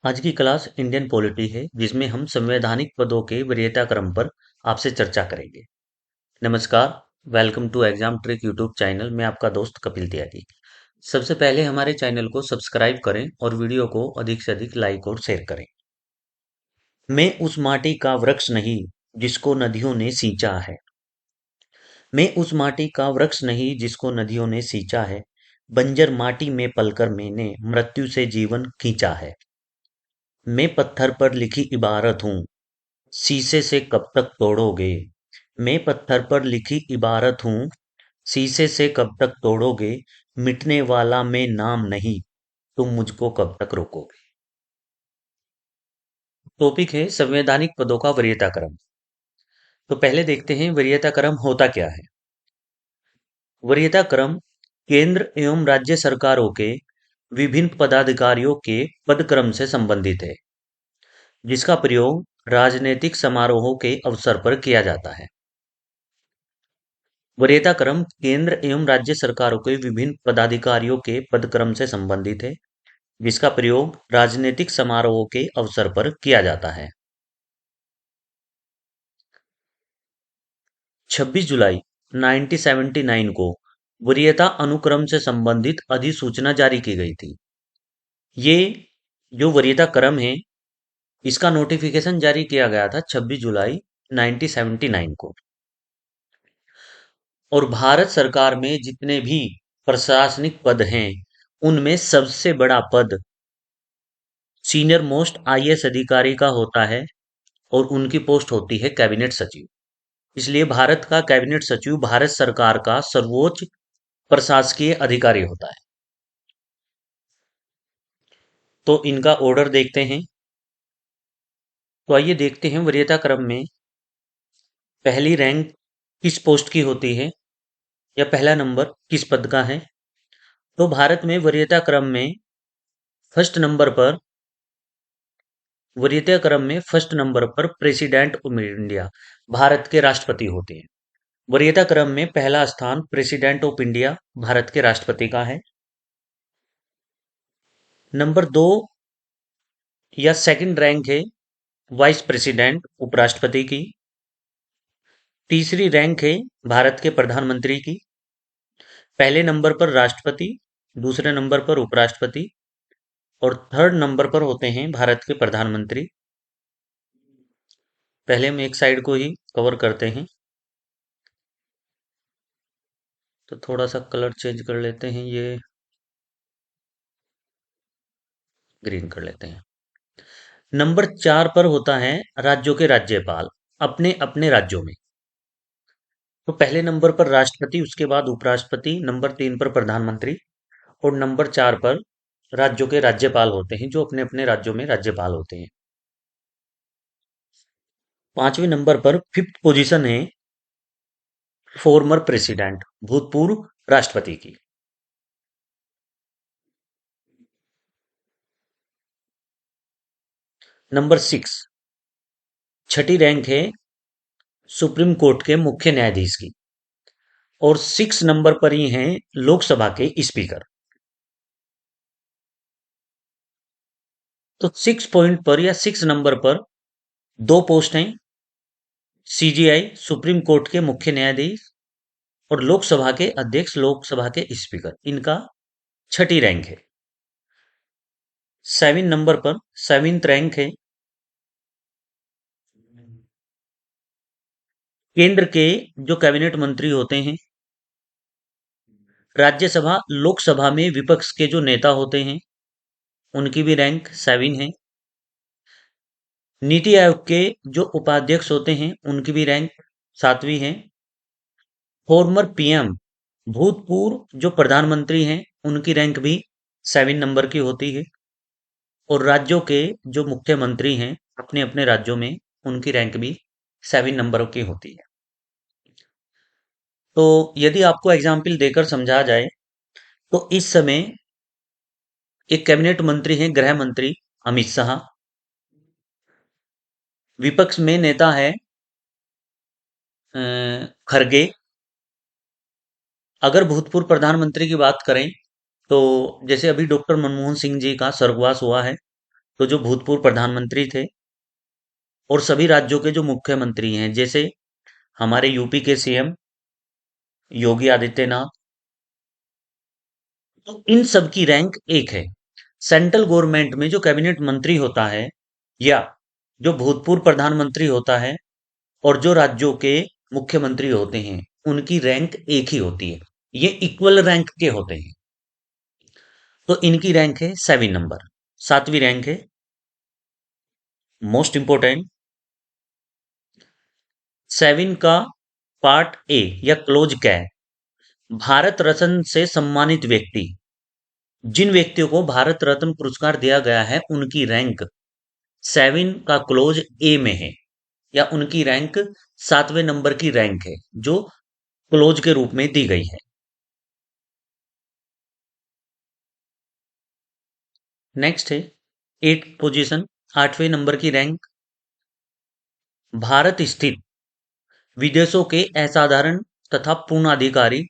आज की class Indian polity है जिसमें हम संवैधानिक पदों के वरीयता क्रम पर आपसे चर्चा करेंगे। नमस्कार, welcome to exam trick YouTube channel. मैं आपका दोस्त कपिल त्यागी। सबसे पहले हमारे चैनल को सब्सक्राइब करें और वीडियो को अधिक से अधिक लाइक और शेयर करें। मैं उस माटी का वृक्ष नहीं जिसको नदियों ने सींचा है। मैं उस माटी का वृक्ष नहीं जिसको नदियों ने सींचा है। बंजर माटी में पलकर मैंने मृत्यु से जीवन खींचा है। मैं पत्थर पर लिखी इबारत हूँ, शीशे से कब तक तोड़ोगे। मैं पत्थर पर लिखी इबारत हूँ, शीशे से कब तक तोड़ोगे। मिटने वाला मैं नाम नहीं, तुम मुझको कब तक रोकोगे। टॉपिक है संवैधानिक पदों का वरीयता क्रम। तो पहले देखते हैं वरीयता क्रम होता क्या है। वरीयता क्रम केंद्र एवं राज्य सरकारों के विभिन्न पदाधिकारियों के पद क्रम से संबंधित है, जिसका प्रयोग राजनीतिक समारोहों के अवसर पर किया जाता है। वरीयता क्रम केंद्र एवं राज्य सरकारों के विभिन्न पदाधिकारियों के पदक्रम से संबंधित है, जिसका प्रयोग राजनीतिक समारोहों के अवसर पर किया जाता है। 26 जुलाई 1979 को वरीयता अनुक्रम से संबंधित अधिसूचना जारी की गई थी। ये जो वरीयता क्रम है, इसका नोटिफिकेशन जारी किया गया था 26 जुलाई 1979 को। और भारत सरकार में जितने भी प्रशासनिक पद हैं, उनमें सबसे बड़ा पद सीनियर मोस्ट आईएएस अधिकारी का होता है और उनकी पोस्ट होती है कैबिनेट सचिव। इसलिए भारत का कैबिनेट सचिव भारत सरकार का सर्वोच्च प्रशासकीय अधिकारी होता है। तो इनका ऑर्डर देखते हैं। तो आइए देखते हैं वरीयता क्रम में पहली रैंक किस पोस्ट की होती है या पहला नंबर किस पद का है। तो भारत में वरीयता क्रम में फर्स्ट नंबर पर वरीयता क्रम में फर्स्ट नंबर पर प्रेसिडेंट ऑफ इंडिया, भारत के राष्ट्रपति होते हैं। वरीयता क्रम में पहला स्थान प्रेसिडेंट ऑफ इंडिया, भारत के राष्ट्रपति का है। नंबर 2 या सेकंड रैंक है वाइस प्रेसिडेंट, उपराष्ट्रपति की। तीसरी रैंक है भारत के प्रधानमंत्री की। पहले नंबर पर राष्ट्रपति, दूसरे नंबर पर उपराष्ट्रपति और थर्ड नंबर पर होते हैं भारत के प्रधानमंत्री। पहले हम एक साइड को ही कवर करते हैं, तो थोड़ा सा कलर चेंज कर लेते हैं, ये ग्रीन कर लेते हैं। नंबर 4 पर होता है राज्यों के राज्यपाल, अपने अपने राज्यों में। तो पहले नंबर पर राष्ट्रपति, उसके बाद उपराष्ट्रपति, नंबर 3 पर प्रधानमंत्री और नंबर 4 पर राज्यों के राज्यपाल होते हैं, जो अपने अपने राज्यों में राज्यपाल होते हैं। पांचवें नंबर पर फिफ्थ पोजीशन है फॉर्मर प्रेसिडेंट, भूतपूर्व राष्ट्रपति की। नंबर 6 छठी रैंक है सुप्रीम कोर्ट के मुख्य न्यायाधीश की। और 6 नंबर पर ही हैं लोकसभा के स्पीकर। तो 6 पॉइंट पर या 6 नंबर पर दो पोस्ट हैं, सीजीआई सुप्रीम कोर्ट के मुख्य न्यायाधीश और लोकसभा के अध्यक्ष, लोकसभा के स्पीकर। इनका छठी रैंक है। 7 नंबर पर 7th रैंक है केंद्र के जो कैबिनेट मंत्री होते हैं। राज्यसभा लोकसभा में विपक्ष के जो नेता होते हैं, उनकी भी रैंक 7 है। नीति आयोग के जो उपाध्यक्ष होते हैं, उनकी भी रैंक 7वीं है। फॉर्मर पीएम, भूतपूर्व जो प्रधानमंत्री हैं, उनकी रैंक भी 7 नंबर की होती है। और राज्यों के जो मुख्यमंत्री हैं अपने अपने राज्यों में, उनकी रैंक भी 7 नंबरों की होती है। तो यदि आपको एग्जाम्पल देकर समझा जाए, तो इस समय एक कैबिनेट मंत्री हैं गृह मंत्री अमित शाह। विपक्ष में नेता है खरगे। अगर भूतपूर्व प्रधानमंत्री की बात करें, तो जैसे अभी डॉक्टर मनमोहन सिंह जी का स्वर्गवास हुआ है, तो जो भूतपूर्व प्रधानमंत्री थे और सभी राज्यों के जो मुख्यमंत्री हैं, जैसे हमारे यूपी के सीएम योगी आदित्यनाथ, तो इन सब की रैंक एक है। सेंट्रल गवर्नमेंट में जो कैबिनेट मंत्री होता है या जो भूतपूर्व प्रधानमंत्री होता है और जो राज्यों के मुख्यमंत्री होते हैं, उनकी रैंक एक ही होती है। ये इक्वल रैंक के होते हैं। तो इनकी रैंक है 7 नंबर। 7वीं रैंक है। मोस्ट इंपोर्टेंट, 7 का पार्ट ए या क्लोज क्या है? भारत रत्न से सम्मानित व्यक्ति, जिन व्यक्तियों को भारत रत्न पुरस्कार दिया गया है, उनकी रैंक 7 का क्लोज ए में है, या उनकी रैंक 7वें नंबर की रैंक है जो क्लोज के रूप में दी गई है। नेक्स्ट है 8 पोजीशन, 8वें नंबर की रैंक, भारत स्थित विदेशों के असाधारण तथा पूर्णाधिकारी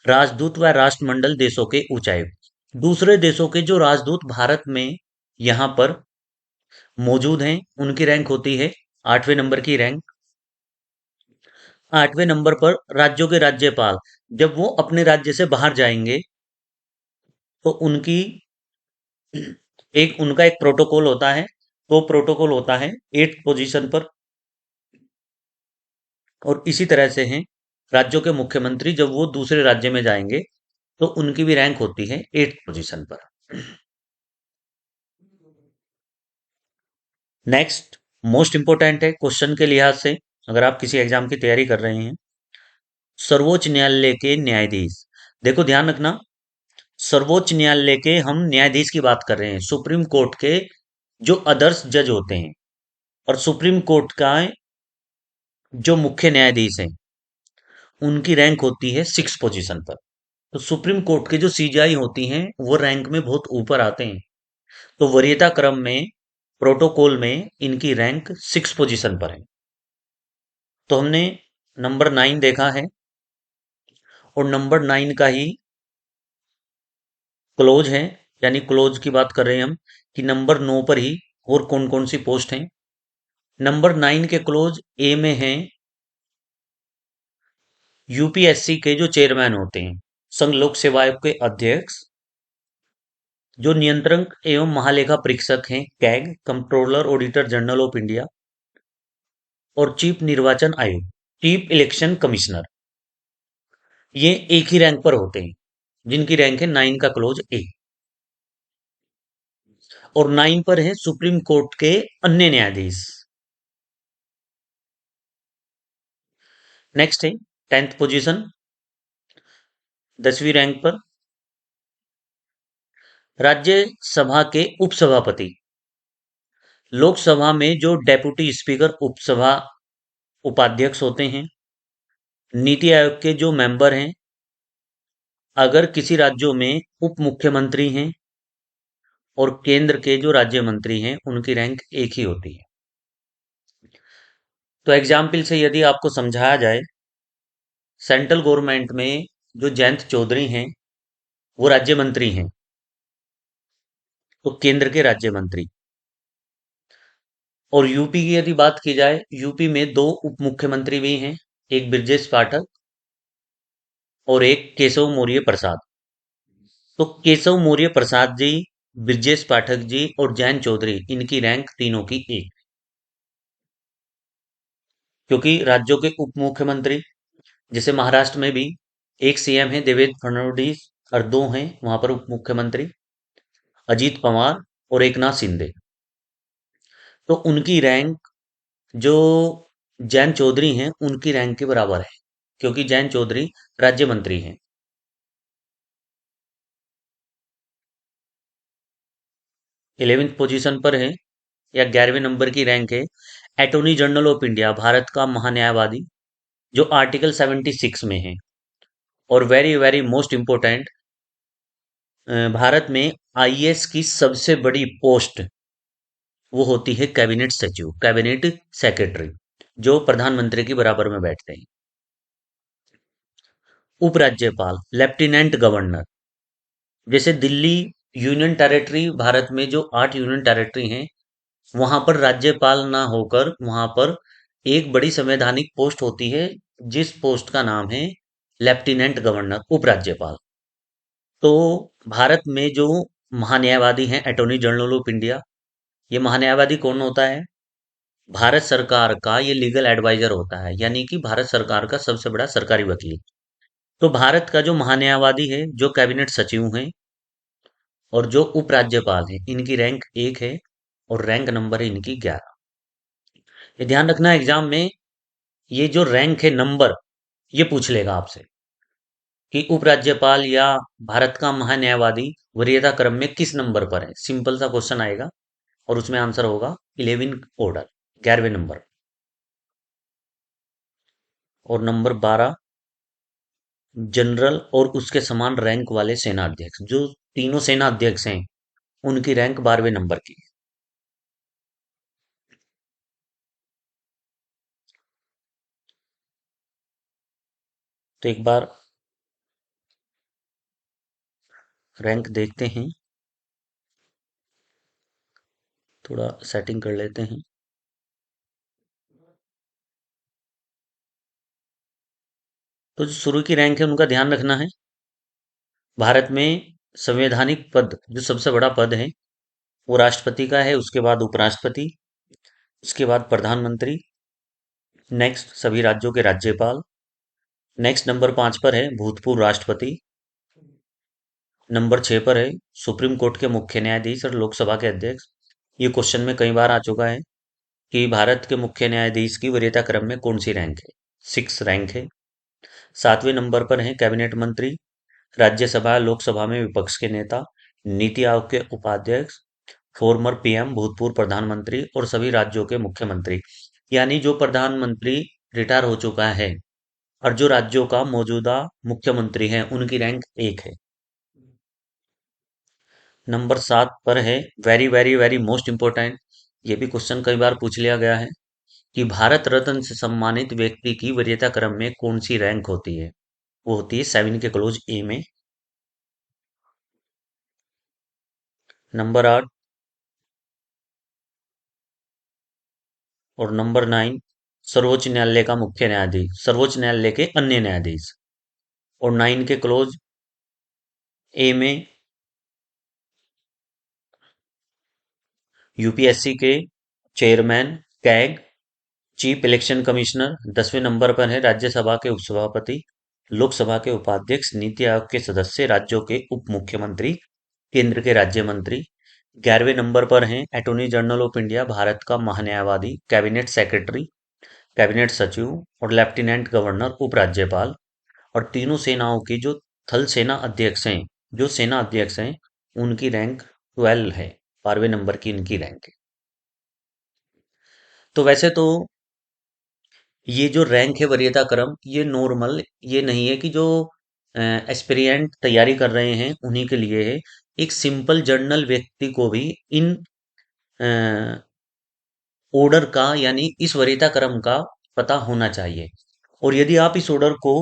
राजदूत व राष्ट्रमंडल देशों के उच्चायुक्त, दूसरे देशों के जो राजदूत भारत में यहाँ पर मौजूद हैं, उनकी रैंक होती है 8वें नंबर की रैंक। 8वें नंबर पर राज्यों के राज्यपाल, जब वो अपने राज्य से बाहर जाएंगे तो उनकी उनका एक प्रोटोकॉल होता है, तो प्रोटोकॉल होता है 8th पोजीशन पर। और इसी तरह से हैं राज्यों के मुख्यमंत्री, जब वो दूसरे राज्य में जाएंगे तो उनकी भी रैंक होती है 8th पोजीशन पर। नेक्स्ट मोस्ट इंपोर्टेंट है क्वेश्चन के लिहाज से, अगर आप किसी एग्जाम की तैयारी कर रहे हैं। सर्वोच्च न्यायालय के न्यायाधीश, देखो ध्यान रखना, सर्वोच्च न्यायालय के हम न्यायाधीश की बात कर रहे हैं, सुप्रीम कोर्ट के जो अदर्स जज होते हैं, और सुप्रीम कोर्ट का जो मुख्य न्यायाधीश हैं, उनकी रैंक होती है 6 पोजीशन पर। तो सुप्रीम कोर्ट के जो सीजीआई होती हैं, वो रैंक में बहुत ऊपर आते हैं। तो वरीयता क्रम में, प्रोटोकॉल में इनकी रैंक 6 पोजीशन पर है। तो हमने नंबर 9 देखा है, और नंबर 9 का ही क्लोज है, यानी क्लोज की बात कर रहे हैं हम कि नंबर 9 पर ही और कौन कौन सी पोस्ट हैं। नंबर 9 के क्लोज ए में हैं यूपीएससी के जो चेयरमैन होते हैं, संघ लोक सेवा आयोग के अध्यक्ष, जो नियंत्रक एवं महालेखा परीक्षक हैं CAG, controller auditor general of India, और चीफ निर्वाचन आयोग, चीफ इलेक्शन कमिश्नर, ये एक ही रैंक पर होते हैं, जिनकी रैंक है 9 का क्लोज ए। और 9 पर है सुप्रीम कोर्ट के अन्य न्यायाधीश। नेक्स्ट है 10th पोजीशन, 10वीं रैंक पर राज्यसभा के उपसभापति, लोकसभा में जो डेप्यूटी स्पीकर उपसभा उपाध्यक्ष होते हैं, नीति आयोग के जो मेंबर हैं, अगर किसी राज्यों में उप मुख्यमंत्री हैं, और केंद्र के जो राज्य मंत्री हैं, उनकी रैंक एक ही होती है। तो एग्जाम्पल से यदि आपको समझाया जाए, सेंट्रल गवर्नमेंट में जो जयंत चौधरी हैं, वो राज्य मंत्री हैं, तो केंद्र के राज्य मंत्री। और यूपी की यदि बात की जाए, यूपी में 2 उप मुख्यमंत्री भी हैं, एक ब्रजेश पाठक और एक केशव मौर्य प्रसाद। तो केशव मौर्य प्रसाद जी, ब्रजेश पाठक जी और जयंत चौधरी, इनकी रैंक तीनों की एक, क्योंकि राज्यों के उप मुख्यमंत्री, जैसे महाराष्ट्र में भी एक सीएम है देवेंद्र फडणवीस, और 2 हैं वहां पर उप मुख्यमंत्री, अजीत पवार और एकनाथ शिंदे। तो उनकी रैंक जो जयंत चौधरी हैं, उनकी रैंक के बराबर है, क्योंकि जयंत चौधरी राज्य मंत्री हैं। 11th पोजीशन पर है, या 11वें नंबर की रैंक है attorney general of India, Bharat का महान्यायवादी, जो आर्टिकल 76 में है। और very very most important, Bharat में आईएएस की सबसे बड़ी पोस्ट वो होती है कैबिनेट सचिव, कैबिनेट सेक्रेटरी, जो प्रधानमंत्री के बराबर में बैठते हैं। उपराज्यपाल, लेफ्टिनेंट गवर्नर, जैसे दिल्ली यूनियन टेरिटरी, भारत में जो 8 यूनियन टेरिटरी हैं, वहां पर राज्यपाल ना होकर वहां पर एक बड़ी संवैधानिक पोस्ट होती है, जिस पोस्ट का नाम है लेफ्टिनेंट गवर्नर, उपराज्यपाल। तो भारत में जो महान्यायवादी हैं, अटॉर्नी जनरल ऑफ इंडिया, ये महान्यायवादी कौन होता है? भारत सरकार का ये लीगल एडवाइजर होता है, यानी कि भारत सरकार का सबसे बड़ा सरकारी वकील। तो भारत का जो महान्यायवादी है, जो कैबिनेट सचिव हैं और जो उपराज्यपाल हैं, इनकी रैंक 1 है और रैंक नंबर है इनकी 11। ये ध्यान रखना एग्जाम में, ये जो रैंक है नंबर, ये पूछ लेगा आपसे कि उपराज्यपाल या भारत का महान्यायवादी वरीयता क्रम में किस नंबर पर है। सिंपल सा क्वेश्चन आएगा और उसमें आंसर होगा 11 ऑर्डर, 11वें नंबर। और नंबर 12 जनरल और उसके समान रैंक वाले सेना अध्यक्ष, जो तीनों सेना अध्यक्ष हैं, उनकी रैंक 12वें नंबर की है। तो एक बार रैंक देखते हैं, थोड़ा सेटिंग कर लेते हैं। तो जो शुरू की रैंक है उनका ध्यान रखना है। भारत में संवैधानिक पद, जो सबसे बड़ा पद है, वो राष्ट्रपति का है, उसके बाद उपराष्ट्रपति, उसके बाद प्रधानमंत्री, नेक्स्ट सभी राज्यों के राज्यपाल, नेक्स्ट नंबर 5 पर है भूतपूर्व राष्ट्रपति, नंबर 6 पर है सुप्रीम कोर्ट के मुख्य न्यायाधीश और लोकसभा के अध्यक्ष। ये क्वेश्चन में कई बार आ चुका है कि भारत के मुख्य न्यायाधीश की वरीयता क्रम में कौन सी रैंक है? 6 रैंक है। 7वें नंबर पर है कैबिनेट मंत्री, राज्यसभा लोकसभा में विपक्ष के नेता, नीति आयोग के उपाध्यक्ष, फॉर्मर पीएम भूतपूर्व प्रधानमंत्री और सभी राज्यों के मुख्यमंत्री। यानी जो प्रधानमंत्री रिटायर हो चुका है और जो राज्यों का मौजूदा मुख्यमंत्री है, उनकी रैंक 1 है। नंबर 7 पर है very very very most important, ये भी क्वेश्चन कई बार पूछ लिया गया है कि भारत रत्न से सम्मानित व्यक्ति की वरीयता क्रम में कौन सी रैंक होती है? वो होती है 7 के क्लोज ए में। नंबर 8 और नंबर 9 सर्वोच्च न्यायालय का मुख्य न्यायाधीश, सर्वोच्च न्यायालय के अन्य न्यायाधीश। और 9 के क्लोज ए में यूपीएससी के chairman, CAG, chief election commissioner. 10वें नंबर पर है राज्यसभा के उपसभापति, लोकसभा के उपाध्यक्ष, नीति आयोग के सदस्य, राज्यों के उप मुख्यमंत्री, केंद्र के राज्य मंत्री। 11वें नंबर पर हैं attorney general of India, Bharat का महान्यायवादी, कैबिनेट सेक्रेटरी, कैबिनेट सचिव और लेफ्टिनेंट गवर्नर, उपराज्यपाल। और तीनों सेनाओं की जो थल सेना अध्यक्ष हैं, जो सेना अध्यक्ष हैं, उनकी रैंक 12 है, 12वें नंबर की इनकी रैंक है। तो वैसे तो ये जो रैंक है वरीयता क्रम, ये नॉर्मल, ये नहीं है कि जो एस्पिरिएंट तैयारी कर रहे हैं उन्हीं के लिए है। एक सिंपल जर्नल व्यक्ति को भी इन ऑर्डर का, यानी इस वरीयता क्रम का पता होना चाहिए। और यदि आप इस ऑर्डर को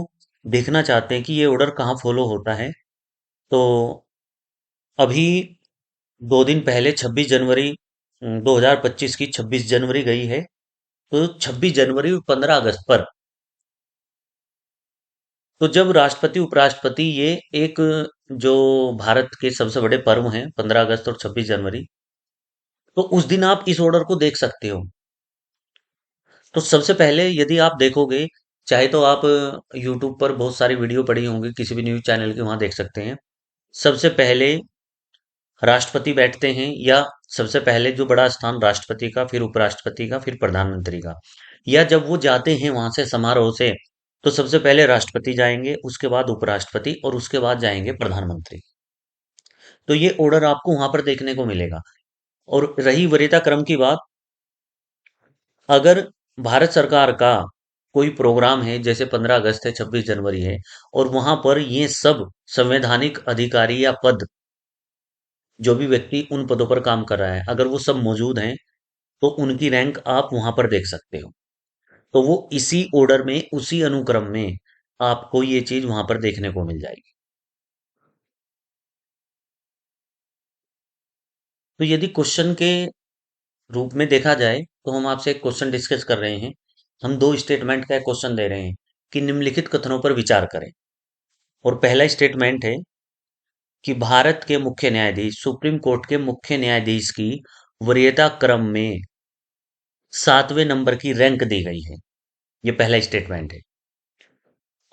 देखना चाहते हैं कि ये ऑर्डर कहाँ फॉलो होता है, तो अभी 2 दिन पहले 26 जनवरी 2025 की 26 जनवरी गई है। तो 26 जनवरी और 15 अगस्त पर, तो जब राष्ट्रपति उपराष्ट्रपति ये एक, जो भारत के सबसे बड़े पर्व हैं 15 अगस्त और 26 जनवरी, तो उस दिन आप इस ऑर्डर को देख सकते हो। तो सबसे पहले यदि आप देखोगे, चाहे तो आप यूट्यूब पर बहुत सारी वीडियो पड़ी होंगी किसी भी न्यूज चैनल की, वहां देख सकते हैं। सबसे पहले राष्ट्रपति बैठते हैं, या सबसे पहले जो बड़ा स्थान राष्ट्रपति का, फिर उपराष्ट्रपति का, फिर प्रधानमंत्री का। या जब वो जाते हैं वहां से समारोह से, तो सबसे पहले राष्ट्रपति जाएंगे, उसके बाद उपराष्ट्रपति और उसके बाद जाएंगे प्रधानमंत्री। तो ये ऑर्डर आपको वहां पर देखने को मिलेगा। और रही वरीयता क्रम की बात, अगर भारत सरकार का कोई प्रोग्राम है, जैसे 15 अगस्त है, 26 जनवरी है, और वहां पर ये सब संवैधानिक अधिकारी या पद, जो भी व्यक्ति उन पदों पर काम कर रहा है, अगर वो सब मौजूद हैं, तो उनकी रैंक आप वहां पर देख सकते हो। तो वो इसी ऑर्डर में, उसी अनुक्रम में आपको ये चीज वहां पर देखने को मिल जाएगी। तो यदि क्वेश्चन के रूप में देखा जाए तो हम आपसे एक क्वेश्चन डिस्कस कर रहे हैं। हम दो स्टेटमेंट का एक क्वेश्चन दे रहे हैं कि निम्नलिखित कथनों पर विचार करें। और पहला स्टेटमेंट है कि भारत के मुख्य न्यायाधीश, सुप्रीम कोर्ट के मुख्य न्यायाधीश की वरीयता क्रम में 7वें नंबर की रैंक दी गई है। ये पहला स्टेटमेंट है।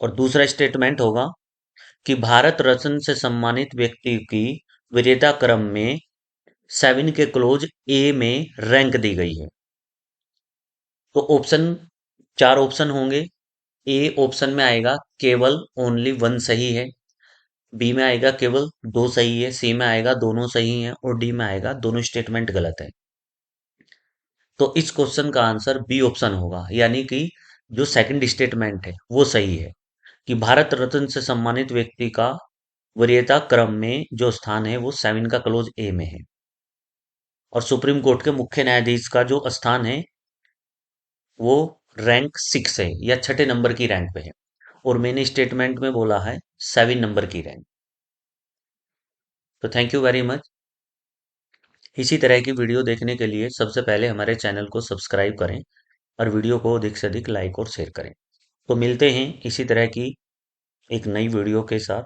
और दूसरा स्टेटमेंट होगा कि भारत रत्न से सम्मानित व्यक्ति की वरीयता क्रम में 7 के क्लोज ए में रैंक दी गई है। तो चार ऑप्शन होंगे। ए ऑप्शन में आएगा केवल ओनली वन सही है, बी में आएगा केवल दो सही है, सी में आएगा दोनों सही हैं और डी में आएगा दोनों स्टेटमेंट गलत है। तो इस क्वेश्चन का आंसर बी ऑप्शन होगा, यानी कि जो सेकंड स्टेटमेंट है वो सही है कि भारत रत्न से सम्मानित व्यक्ति का वरीयता क्रम में जो स्थान है वो 7 का क्लोज ए में है। और सुप्रीम कोर्ट के मुख्य न्यायाधीश का जो स्थान है वो रैंक 6 है या छठे नंबर की रैंक पे है। और मैंने स्टेटमेंट में बोला है 7 नंबर की रैंक। तो थैंक यू वेरी मच। इसी तरह की वीडियो देखने के लिए सबसे पहले हमारे चैनल को सब्सक्राइब करें और वीडियो को अधिक से अधिक लाइक और शेयर करें। तो मिलते हैं इसी तरह की एक नई वीडियो के साथ।